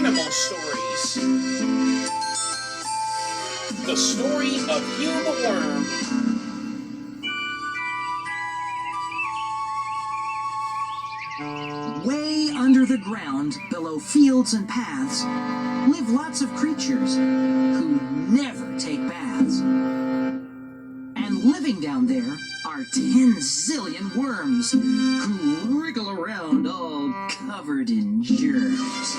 animal stories. The story of Hugh the Worm. Way under the ground, below fields and paths, live lots of creatures who never take baths. And living down there are 10 zillion worms who wriggle around all covered in germs.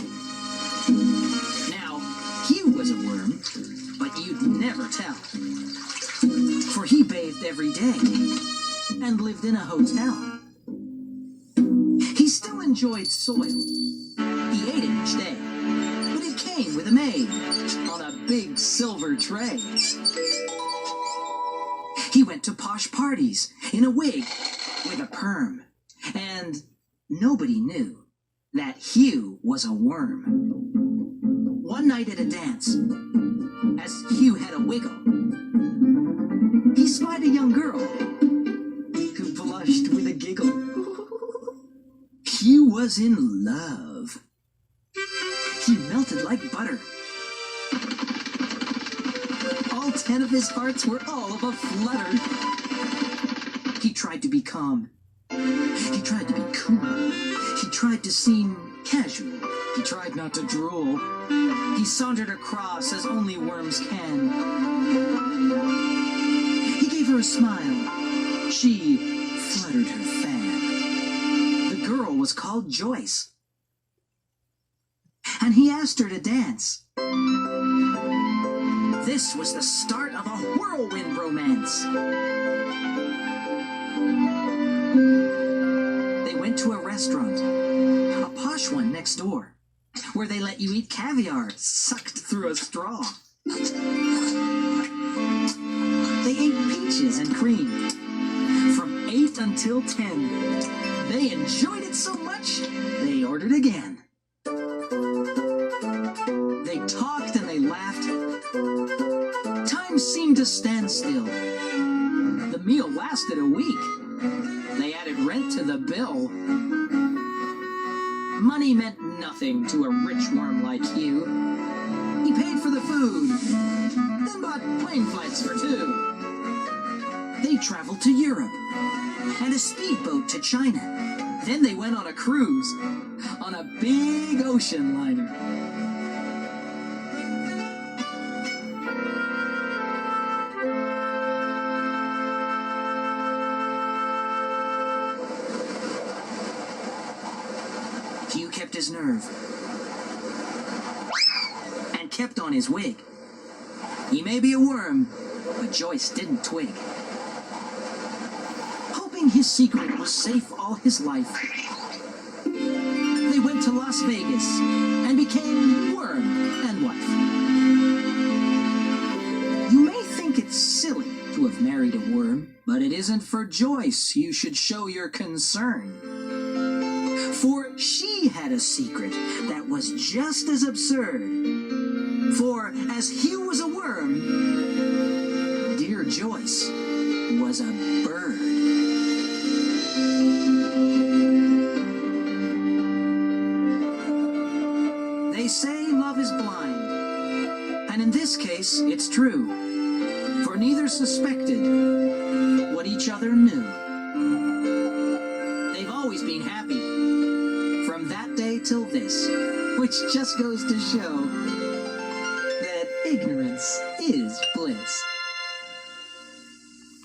Now, Hugh was a worm, but you'd never tell. For he bathed every day and lived in a hotel. He still enjoyed soil. He ate it each day, but it came with a maid on a big silver tray. He went to posh parties in a wig with a perm, and nobody knew that Hugh was a worm. One night at a dance, as Hugh had a wiggle, he spied a young girl who blushed with a giggle. Hugh was in love. He melted like butter. All 10 of his hearts were all of a flutter. He tried to be calm. He tried to be cool. He tried to seem casual. He tried not to drool. He sauntered across as only worms can. He gave her a smile. She fluttered her fan. The girl was called Joyce. And he asked her to dance. This was the start of a whirlwind romance. They went to a restaurant, a posh one next door, where they let you eat caviar sucked through a straw. They ate peaches and cream from 8 until 10. They enjoyed it so much, they ordered again. They talked and they laughed. Time seemed to stand still. The meal lasted a week. They added rent to the bill. Money meant nothing to a rich worm like Hugh. He paid for the food, then bought plane flights for 2. They traveled to Europe and a speedboat to China. Then they went on a cruise on a big ocean liner. Hugh kept his nerve and kept on his wig. He may be a worm, but Joyce didn't twig. Hoping his secret was safe all his life, they went to Las Vegas and became worm and wife. You may think it's silly to have married a worm, but it isn't for Joyce you should show your concern. For she had a secret that was just as absurd. For as Hugh was a worm, dear Joyce was a bird. They say love is blind, and in this case it's true, for neither suspected what each other knew. They've always been happy, from that day till this, which just goes to show that ignorance is bliss.